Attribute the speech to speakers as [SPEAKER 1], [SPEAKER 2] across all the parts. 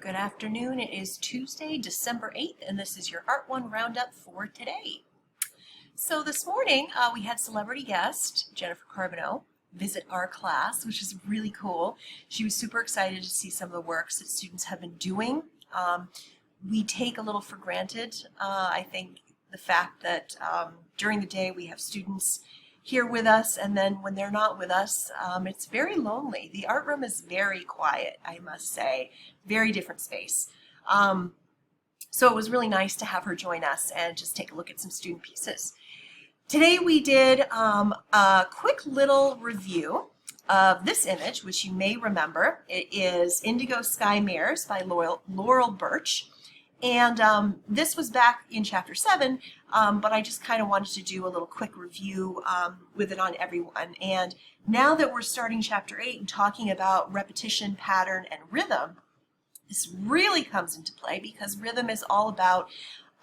[SPEAKER 1] Good afternoon. It is Tuesday, December 8th, and this is your Art One Roundup for today. So this morning we had celebrity guest Jennifer Carbonneau visit our class, which is really cool. She was super excited to see some of the works that students have been doing. We take a little for granted, I think, the fact that during the day we have students here with us, and then when they're not with us, it's very lonely. The art room is very quiet, I must say. Very different space. So it was really nice to have her join us and just take a look at some student pieces. Today we did a quick little review of this image, which you may remember. It is Indigo Sky Mares by Laurel Birch. And this was back in Chapter 7, but I just kind of wanted to do a little quick review with it on everyone. And now that we're starting Chapter 8 and talking about repetition, pattern, and rhythm, this really comes into play because rhythm is all about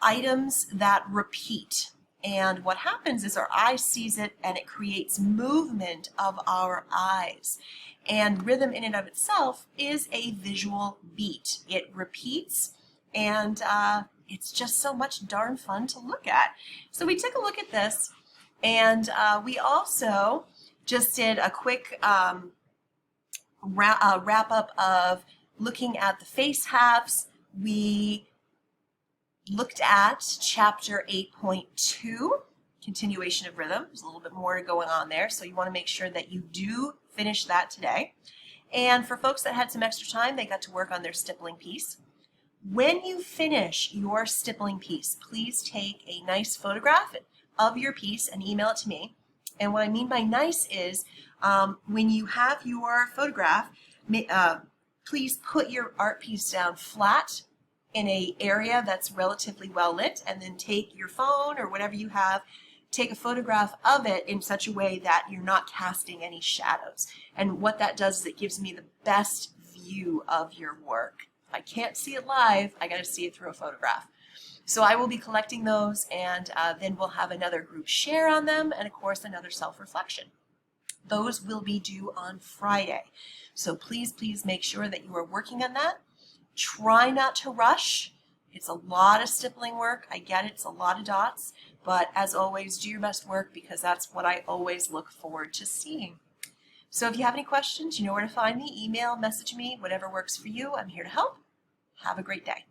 [SPEAKER 1] items that repeat. And what happens is our eye sees it and it creates movement of our eyes. And rhythm in and of itself is a visual beat. It repeats. And it's just so much darn fun to look at. So we took a look at this, and we also just did a quick wrap up of looking at the face halves. We looked at Chapter 8.2, continuation of rhythm. There's a little bit more going on there, so you want to make sure that you do finish that today. And for folks that had some extra time, they got to work on their stippling piece. When you finish your stippling piece, please take a nice photograph of your piece and email it to me. And what I mean by nice is when you have your photograph, please put your art piece down flat in an area that's relatively well lit, and then take your phone or whatever you have, take a photograph of it in such a way that you're not casting any shadows. And what that does is it gives me the best view of your work. If I can't see it live, I got to see it through a photograph. So I will be collecting those, and then we'll have another group share on them, and of course another self-reflection. Those will be due on Friday. So please make sure that you are working on that. Try not to rush. It's a lot of stippling work. I get it, it's a lot of dots, but as always, do your best work because that's what I always look forward to seeing. So if you have any questions, you know where to find me. Email, message me, whatever works for you. I'm here to help. Have a great day.